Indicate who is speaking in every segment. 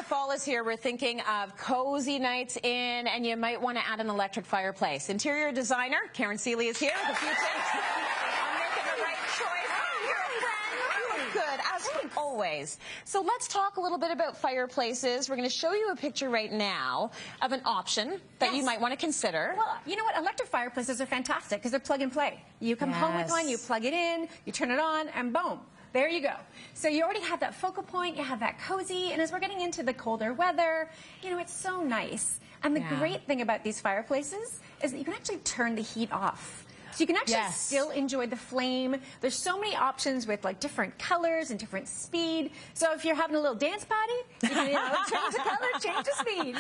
Speaker 1: fall is here, we're thinking of cozy nights in, and you might want to add an electric fireplace. Interior designer Karen Seeley is here with a few tips on making the right choice. Oh, you're a friend. You look good, as always. So let's talk a little bit about fireplaces. We're going to show you a picture right now of an option that you might want to consider.
Speaker 2: Well, you know what? Electric fireplaces are fantastic because they're plug and play. You come home with one, you plug it in, you turn it on, and boom. There you go. So you already have that focal point, you have that cozy, and as we're getting into the colder weather, you know, it's so nice. And the great thing about these fireplaces is that you can actually turn the heat off. So you can actually still enjoy the flame. There's so many options with like different colors and different speed. So if you're having a little dance party, you can change the color, change the speed.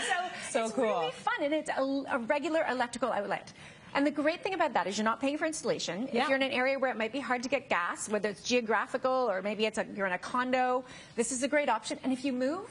Speaker 2: So it's really fun, and it's a regular electrical outlet. And the great thing about that is you're not paying for installation. If you're in an area where it might be hard to get gas, whether it's geographical or maybe it's you're in a condo, this is a great option. And if you move,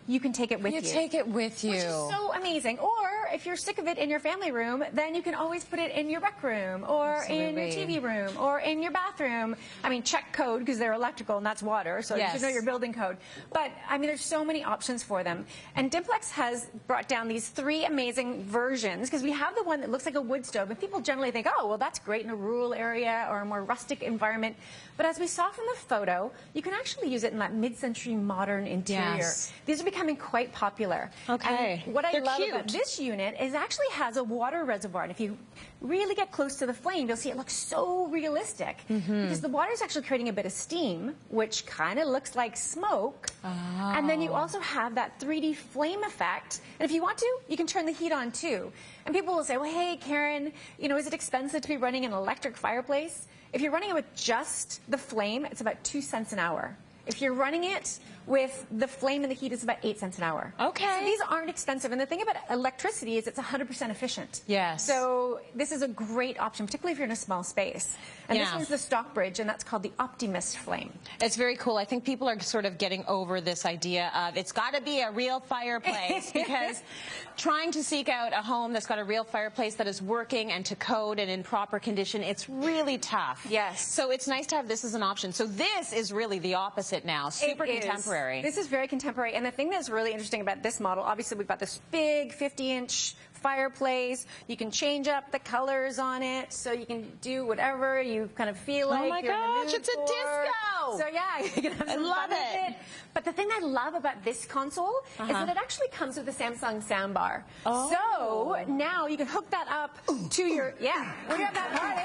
Speaker 2: you can take it with you.
Speaker 1: You take it with you.
Speaker 2: Which is so amazing. Or if you're sick of it in your family room, then you can always put it in your rec room or in your TV room or in your bathroom. I mean, check code because they're electrical and that's water, so you should know your building code. But, I mean, there's so many options for them. And Dimplex has brought down these 3 amazing versions because we have the one that looks like a wood stove, and people generally think, oh, well, that's great in a rural area or a more rustic environment. But as we saw from the photo, you can actually use it in that mid-century modern interior. These are becoming quite popular. And what I love about this unit is it actually has a water reservoir. And if you really get close to the flame, you'll see it looks so realistic because the water is actually creating a bit of steam, which kind of looks like smoke. And then you also have that 3D flame effect. And if you want to, you can turn the heat on too. And people will say, well, hey, Karen, you know, is it expensive to be running an electric fireplace? If you're running it with just the flame, it's about 2 cents an hour. If you're running it with the flame and the heat, it's about 8 cents an hour. So these aren't expensive. And the thing about electricity is it's 100% efficient. So this is a great option, particularly if you're in a small space. And this one's the Stockbridge, and that's called the Optimist Flame.
Speaker 1: It's very cool. I think people are sort of getting over this idea of it's got to be a real fireplace because trying to seek out a home that's got a real fireplace that is working and to code and in proper condition, it's really tough. So it's nice to have this as an option. So this is really the opposite now, super contemporary.
Speaker 2: This is very contemporary, and the thing that's really interesting about this model, obviously we've got this big 50-inch fireplace. You can change up the colors on it, so you can do whatever you kind of feel like.
Speaker 1: Oh my gosh, it's a disco!
Speaker 2: So yeah, you can have some fun with it. But the thing I love about this console is that it actually comes with a Samsung soundbar. So now you can hook that up to your, we have that party.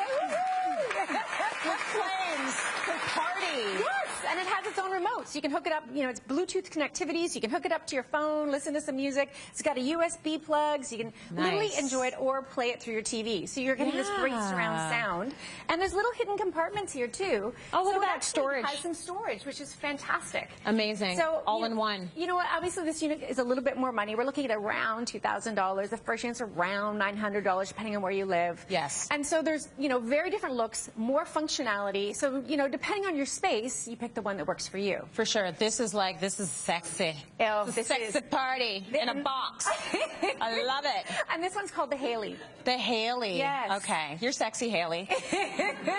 Speaker 1: With flames, with party.
Speaker 2: And it has its own remote, so you can hook it up, you know, it's Bluetooth connectivity, so you can hook it up to your phone, listen to some music. It's got a USB plug, so you can literally enjoy it or play it through your TV. So you're getting this great surround sound. And there's little hidden compartments here, too.
Speaker 1: Oh, look at that storage.
Speaker 2: It has some storage, which is fantastic.
Speaker 1: Amazing. So, all in one.
Speaker 2: You know what? Obviously, this unit is a little bit more money. We're looking at around $2,000. The first unit's around $900, depending on where you live. And so there's, you know, very different looks, more functionality. So, you know, depending on your space, you pick the one that works for you.
Speaker 1: For sure. This is sexy. This is sexy party in a box. I love it.
Speaker 2: And this one's called the Haley.
Speaker 1: The Haley. Okay. You're sexy, Haley.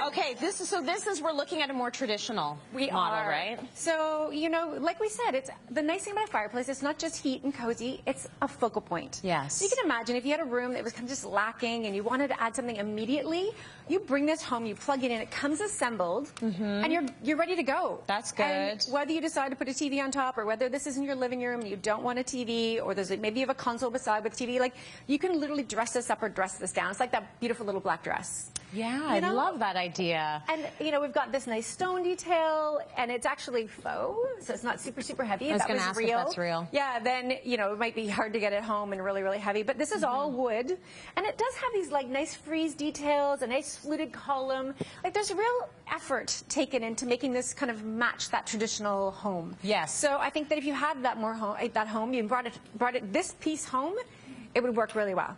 Speaker 1: Okay. This is we're looking at a more traditional model, right?
Speaker 2: So, you know, like we said, it's the nice thing about a fireplace, it's not just heat and cozy, it's a focal point. So you can imagine if you had a room that was kind of just lacking and you wanted to add something immediately, you bring this home, you plug it in, it comes assembled, and you're ready to go.
Speaker 1: That's good.
Speaker 2: And whether you decide to put a TV on top or whether this is in your living room and you don't want a TV, or maybe you have a console beside with TV, like you can literally dress this up or dress this down. It's like that beautiful little black dress.
Speaker 1: I love that idea.
Speaker 2: And, you know, we've got this nice stone detail, and it's actually faux, so it's not super, super heavy.
Speaker 1: I was going to ask if that's real.
Speaker 2: Then, you know, it might be hard to get it home and really, really heavy. But this is all wood, and it does have these, like, nice frieze details, a nice fluted column. Like, there's real effort taken into making this kind of match that traditional home. So I think that if you had that home, you brought this piece home, it would work really well.